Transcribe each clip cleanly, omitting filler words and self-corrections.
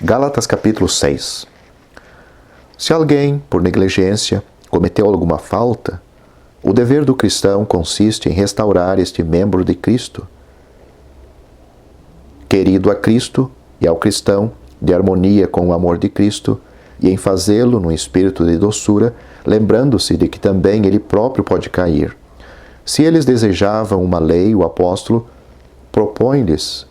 Gálatas capítulo 6. Se alguém, por negligência, cometeu alguma falta, o dever do cristão consiste em restaurar este membro de Cristo, querido a Cristo e ao cristão, de harmonia com o amor de Cristo, e em fazê-lo num espírito de doçura, lembrando-se de que também ele próprio pode cair. Se eles desejavam uma lei, o apóstolo propõe-lhes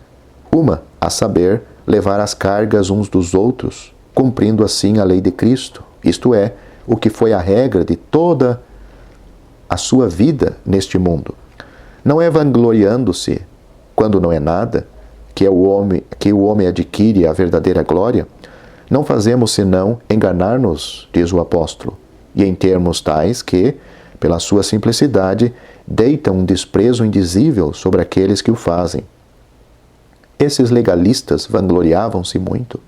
uma, a saber, levar as cargas uns dos outros, cumprindo assim a lei de Cristo, isto é, o que foi a regra de toda a sua vida neste mundo. Não é vangloriando-se, quando não é nada, que o homem adquire a verdadeira glória. Não fazemos senão enganar-nos, diz o apóstolo, e em termos tais que, pela sua simplicidade, deitam um desprezo indizível sobre aqueles que o fazem. Esses legalistas vangloriavam-se muito,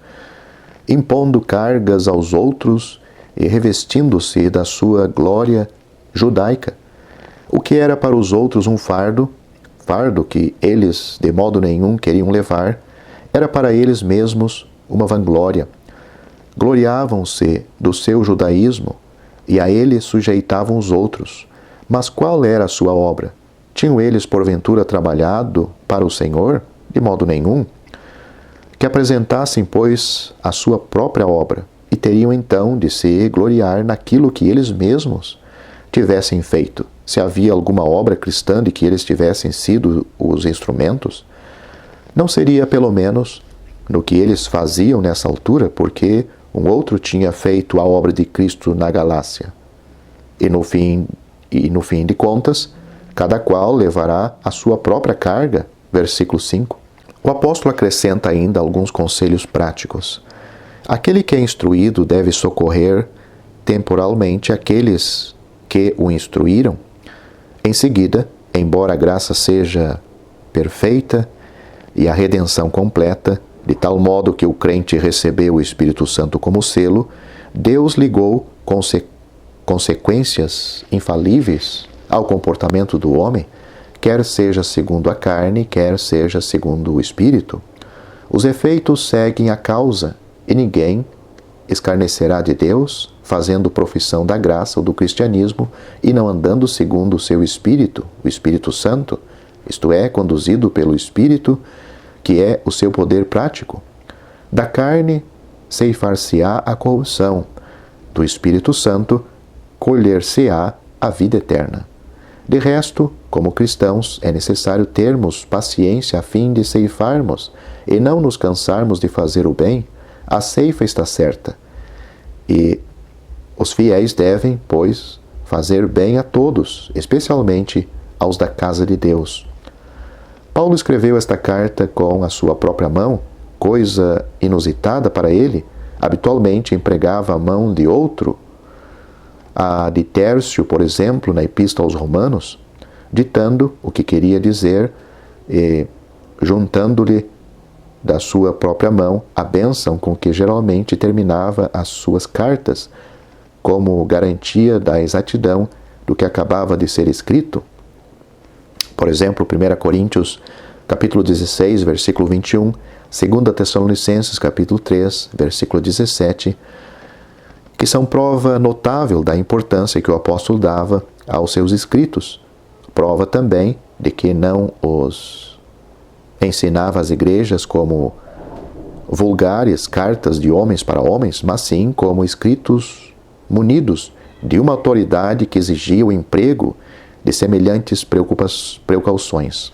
impondo cargas aos outros e revestindo-se da sua glória judaica. O que era para os outros um fardo que eles de modo nenhum queriam levar, era para eles mesmos uma vanglória. Gloriavam-se do seu judaísmo e a ele sujeitavam os outros. Mas qual era a sua obra? Tinham eles porventura trabalhado para o Senhor? De modo nenhum. Que apresentassem, pois, a sua própria obra, e teriam então de se gloriar naquilo que eles mesmos tivessem feito. Se havia alguma obra cristã de que eles tivessem sido os instrumentos, não seria pelo menos no que eles faziam nessa altura, porque um outro tinha feito a obra de Cristo na Galácia. E no fim de contas, cada qual levará a sua própria carga. Versículo 5. O apóstolo acrescenta ainda alguns conselhos práticos. Aquele que é instruído deve socorrer temporalmente aqueles que o instruíram. Em seguida, embora a graça seja perfeita e a redenção completa, de tal modo que o crente recebeu o Espírito Santo como selo, Deus ligou consequências infalíveis ao comportamento do homem, quer seja segundo a carne, quer seja segundo o Espírito. Os efeitos seguem a causa, e ninguém escarnecerá de Deus, fazendo profissão da graça ou do cristianismo, e não andando segundo o seu Espírito, o Espírito Santo, isto é, conduzido pelo Espírito, que é o seu poder prático. Da carne ceifar-se-á a corrupção, do Espírito Santo colher-se-á a vida eterna. De resto, como cristãos, é necessário termos paciência a fim de ceifarmos e não nos cansarmos de fazer o bem. A ceifa está certa, e os fiéis devem, pois, fazer bem a todos, especialmente aos da casa de Deus. Paulo escreveu esta carta com a sua própria mão, coisa inusitada para ele. Habitualmente empregava a mão de outro, a de Tércio, por exemplo, na Epístola aos Romanos, ditando o que queria dizer e juntando-lhe da sua própria mão a bênção com que geralmente terminava as suas cartas, como garantia da exatidão do que acabava de ser escrito. Por exemplo, 1 Coríntios, capítulo 16, versículo 21, 2 Tessalonicenses, capítulo 3, versículo 17, que são prova notável da importância que o apóstolo dava aos seus escritos. Prova também de que não os ensinava às igrejas como vulgares cartas de homens para homens, mas sim como escritos munidos de uma autoridade que exigia o emprego de semelhantes precauções.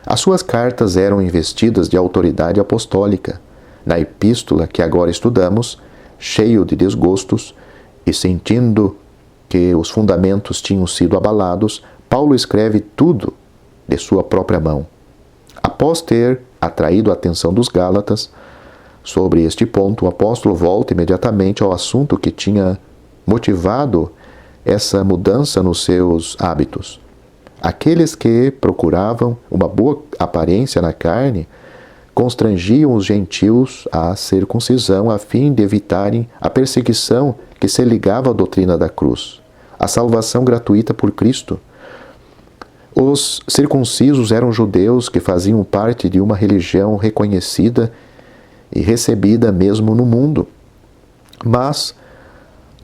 As suas cartas eram investidas de autoridade apostólica. Na epístola que agora estudamos, cheio de desgostos e sentindo que os fundamentos tinham sido abalados, Paulo escreve tudo de sua própria mão. Após ter atraído a atenção dos Gálatas sobre este ponto, o apóstolo volta imediatamente ao assunto que tinha motivado essa mudança nos seus hábitos. Aqueles que procuravam uma boa aparência na carne constrangiam os gentios à circuncisão a fim de evitarem a perseguição que se ligava à doutrina da cruz, a salvação gratuita por Cristo. Os circuncisos eram judeus que faziam parte de uma religião reconhecida e recebida mesmo no mundo. Mas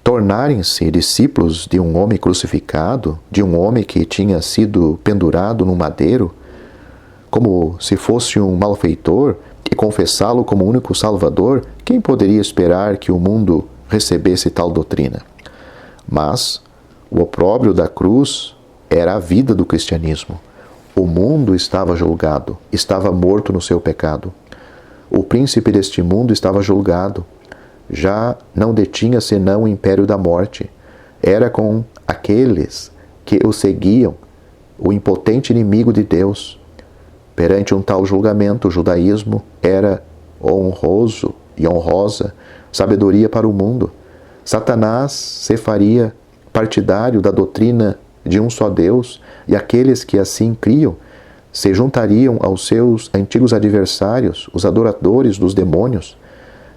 tornarem-se discípulos de um homem crucificado, de um homem que tinha sido pendurado no madeiro, como se fosse um malfeitor, e confessá-lo como único Salvador, quem poderia esperar que o mundo recebesse tal doutrina? Mas o opróbrio da cruz era a vida do cristianismo. O mundo estava julgado, estava morto no seu pecado. O príncipe deste mundo estava julgado. Já não detinha senão o império da morte. Era com aqueles que o seguiam, o impotente inimigo de Deus. Perante um tal julgamento, o judaísmo era honroso e honrosa sabedoria para o mundo. Satanás se faria partidário da doutrina de um só Deus, e aqueles que assim criam se juntariam aos seus antigos adversários, os adoradores dos demônios,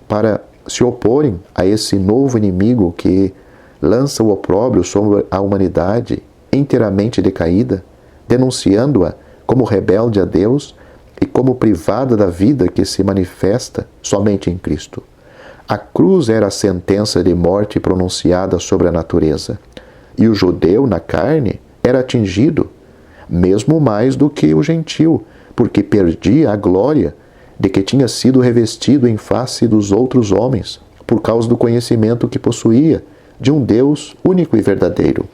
para se oporem a esse novo inimigo que lança o opróbrio sobre a humanidade inteiramente decaída, denunciando-a como rebelde a Deus e como privada da vida que se manifesta somente em Cristo. A cruz era a sentença de morte pronunciada sobre a natureza, e o judeu na carne era atingido, mesmo mais do que o gentil, porque perdia a glória de que tinha sido revestido em face dos outros homens, por causa do conhecimento que possuía de um Deus único e verdadeiro.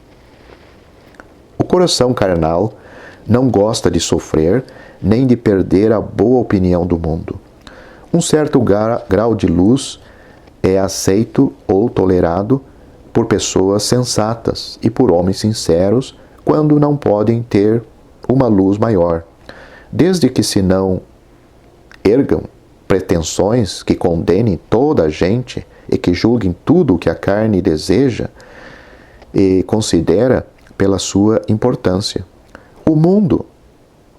O coração carnal não gosta de sofrer, nem de perder a boa opinião do mundo. Um certo grau de luz é aceito ou tolerado por pessoas sensatas e por homens sinceros quando não podem ter uma luz maior. Desde que se não ergam pretensões que condenem toda a gente e que julguem tudo o que a carne deseja e considera pela sua importância. O mundo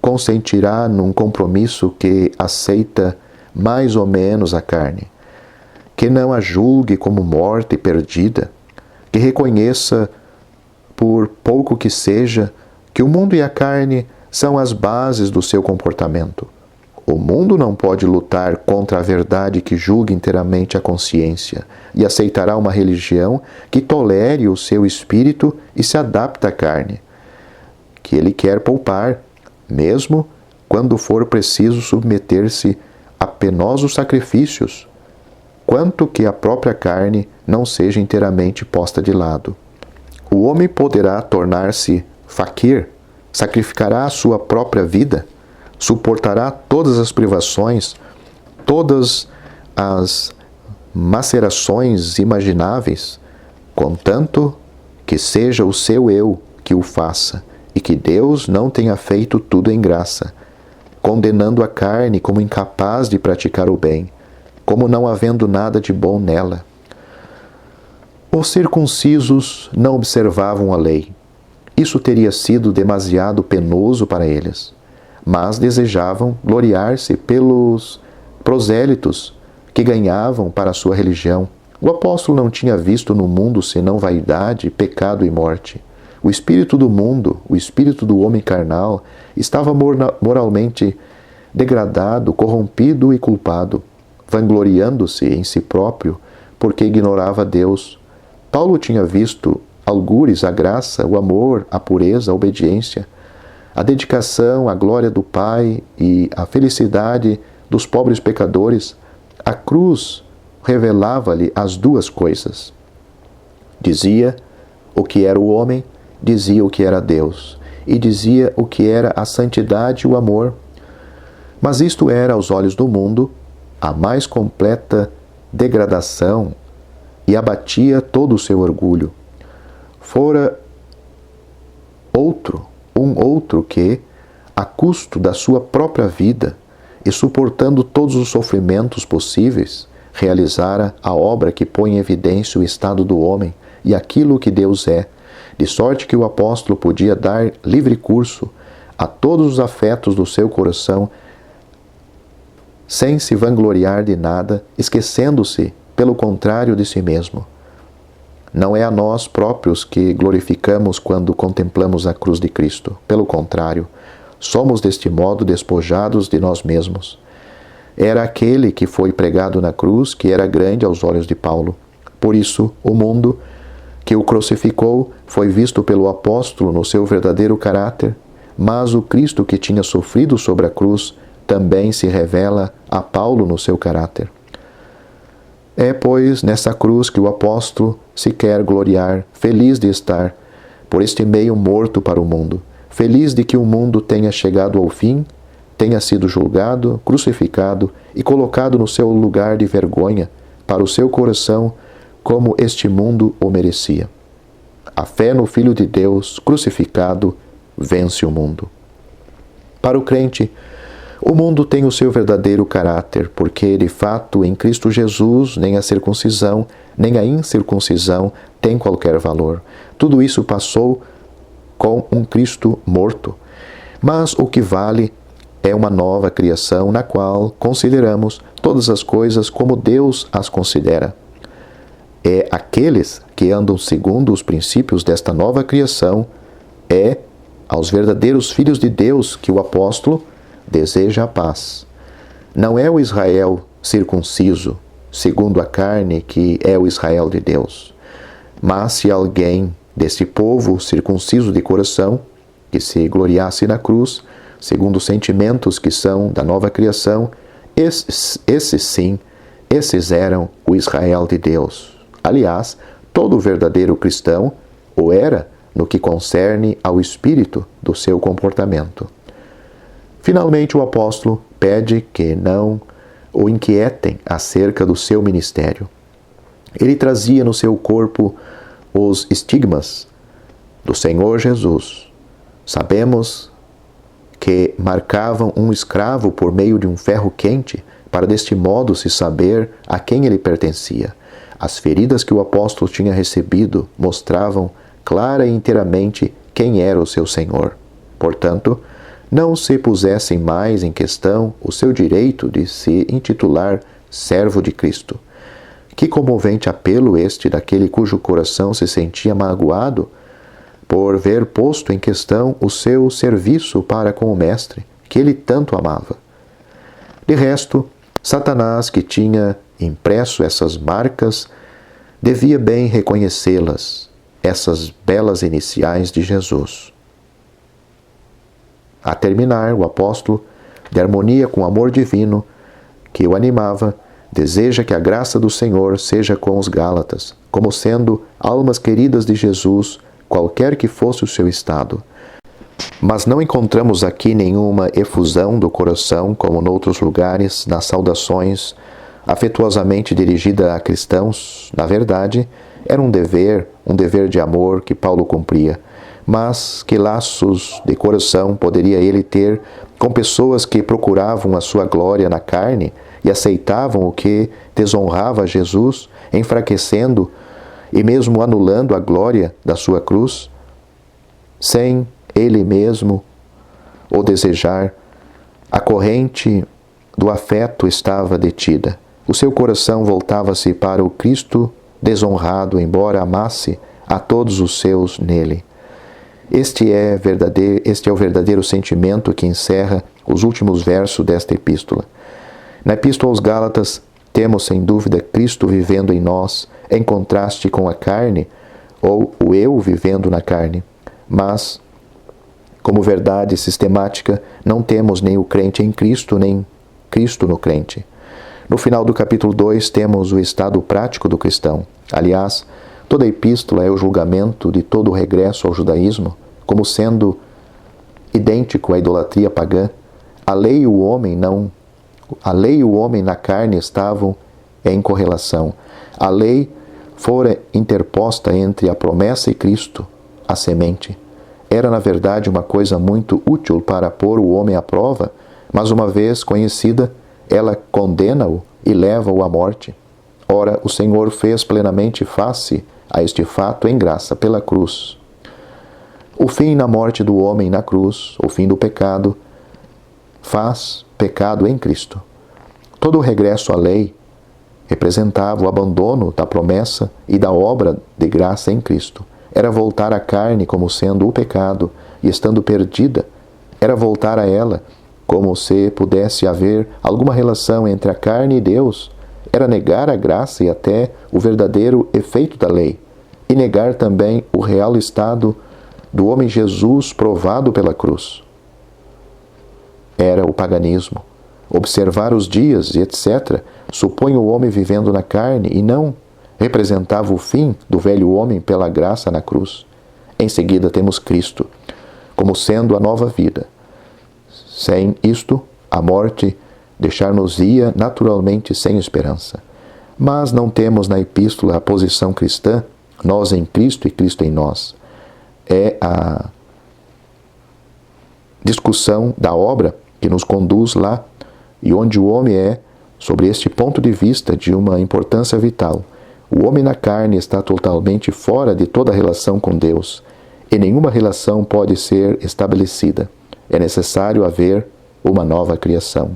consentirá num compromisso que aceita mais ou menos a carne, que não a julgue como morta e perdida, que reconheça, por pouco que seja, que o mundo e a carne são as bases do seu comportamento. O mundo não pode lutar contra a verdade que julga inteiramente a consciência e aceitará uma religião que tolere o seu espírito e se adapte à carne, que ele quer poupar, mesmo quando for preciso submeter-se a penosos sacrifícios, quanto que a própria carne não seja inteiramente posta de lado. O homem poderá tornar-se faquir, sacrificará a sua própria vida, suportará todas as privações, todas as macerações imagináveis, contanto que seja o seu eu que o faça, e que Deus não tenha feito tudo em graça, condenando a carne como incapaz de praticar o bem, como não havendo nada de bom nela. Os circuncisos não observavam a lei. Isso teria sido demasiado penoso para eles, mas desejavam gloriar-se pelos prosélitos que ganhavam para a sua religião. O apóstolo não tinha visto no mundo senão vaidade, pecado e morte. O espírito do mundo, o espírito do homem carnal, estava moralmente degradado, corrompido e culpado, vangloriando-se em si próprio, porque ignorava Deus. Paulo tinha visto algures a graça, o amor, a pureza, a obediência, a dedicação, a glória do Pai e a felicidade dos pobres pecadores. A cruz revelava-lhe as duas coisas. Dizia o que era o homem, dizia o que era Deus, e dizia o que era a santidade e o amor. Mas isto era, aos olhos do mundo, a mais completa degradação e abatia todo o seu orgulho. Fora um outro que, a custo da sua própria vida e suportando todos os sofrimentos possíveis, realizara a obra que põe em evidência o estado do homem e aquilo que Deus é, de sorte que o apóstolo podia dar livre curso a todos os afetos do seu coração, sem se vangloriar de nada, esquecendo-se, pelo contrário, de si mesmo. Não é a nós próprios que glorificamos quando contemplamos a cruz de Cristo. Pelo contrário, somos deste modo despojados de nós mesmos. Era aquele que foi pregado na cruz que era grande aos olhos de Paulo. Por isso, o mundo que o crucificou foi visto pelo apóstolo no seu verdadeiro caráter, mas o Cristo que tinha sofrido sobre a cruz também se revela a Paulo no seu caráter. É, pois, nessa cruz que o apóstolo se quer gloriar, feliz de estar por este meio morto para o mundo, feliz de que o mundo tenha chegado ao fim, tenha sido julgado, crucificado e colocado no seu lugar de vergonha para o seu coração, como este mundo o merecia. A fé no Filho de Deus crucificado vence o mundo. Para o crente, o mundo tem o seu verdadeiro caráter, porque, de fato, em Cristo Jesus, nem a circuncisão, nem a incircuncisão tem qualquer valor. Tudo isso passou com um Cristo morto. Mas o que vale é uma nova criação na qual consideramos todas as coisas como Deus as considera. É aqueles que andam segundo os princípios desta nova criação, aos verdadeiros filhos de Deus que o apóstolo deseja a paz. Não é o Israel circunciso, segundo a carne, que é o Israel de Deus. Mas se alguém desse povo circunciso de coração, que se gloriasse na cruz, segundo os sentimentos que são da nova criação, esses sim, esses eram o Israel de Deus. Aliás, todo verdadeiro cristão o era no que concerne ao espírito do seu comportamento. Finalmente, o apóstolo pede que não o inquietem acerca do seu ministério. Ele trazia no seu corpo os estigmas do Senhor Jesus. Sabemos que marcavam um escravo por meio de um ferro quente, para deste modo se saber a quem ele pertencia. As feridas que o apóstolo tinha recebido mostravam clara e inteiramente quem era o seu Senhor. Portanto, não se pusessem mais em questão o seu direito de se intitular servo de Cristo. Que comovente apelo este daquele cujo coração se sentia magoado por ver posto em questão o seu serviço para com o Mestre, que ele tanto amava. De resto, Satanás, que tinha impresso essas marcas, devia bem reconhecê-las, essas belas iniciais de Jesus. A terminar, o apóstolo, de harmonia com o amor divino que o animava, deseja que a graça do Senhor seja com os Gálatas, como sendo almas queridas de Jesus, qualquer que fosse o seu estado. Mas não encontramos aqui nenhuma efusão do coração, como noutros lugares, nas saudações afetuosamente dirigida a cristãos. Na verdade, era um dever de amor que Paulo cumpria. Mas que laços de coração poderia ele ter com pessoas que procuravam a sua glória na carne e aceitavam o que desonrava Jesus, enfraquecendo e mesmo anulando a glória da sua cruz, sem ele mesmo o desejar? A corrente do afeto estava detida. O seu coração voltava-se para o Cristo desonrado, embora amasse a todos os seus nele. Este é o verdadeiro sentimento que encerra os últimos versos desta epístola. Na epístola aos Gálatas, temos sem dúvida Cristo vivendo em nós, em contraste com a carne, ou o eu vivendo na carne. Mas, como verdade sistemática, não temos nem o crente em Cristo, nem Cristo no crente. No final do capítulo 2, temos o estado prático do cristão. Aliás, toda a epístola é o julgamento de todo o regresso ao judaísmo, como sendo idêntico à idolatria pagã. A lei e o homem na carne estavam em correlação. A lei fora interposta entre a promessa e Cristo, a semente. Era, na verdade, uma coisa muito útil para pôr o homem à prova, mas uma vez conhecida, ela condena-o e leva-o à morte. Ora, o Senhor fez plenamente face a este fato em graça pela cruz. O fim na morte do homem na cruz, o fim do pecado, faz pecado em Cristo. Todo o regresso à lei representava o abandono da promessa e da obra de graça em Cristo. Era voltar à carne como sendo o pecado, e estando perdida, era voltar a ela como se pudesse haver alguma relação entre a carne e Deus, era negar a graça e até o verdadeiro efeito da lei, e negar também o real estado do homem Jesus provado pela cruz. Era o paganismo. Observar os dias e etc. supõe o homem vivendo na carne e não representava o fim do velho homem pela graça na cruz. Em seguida temos Cristo, como sendo a nova vida. Sem isto, a morte deixar-nos-ia naturalmente sem esperança. Mas não temos na epístola a posição cristã, nós em Cristo e Cristo em nós. É a discussão da obra que nos conduz lá, e onde o homem é, sobre este ponto de vista, de uma importância vital. O homem na carne está totalmente fora de toda relação com Deus, e nenhuma relação pode ser estabelecida. É necessário haver uma nova criação.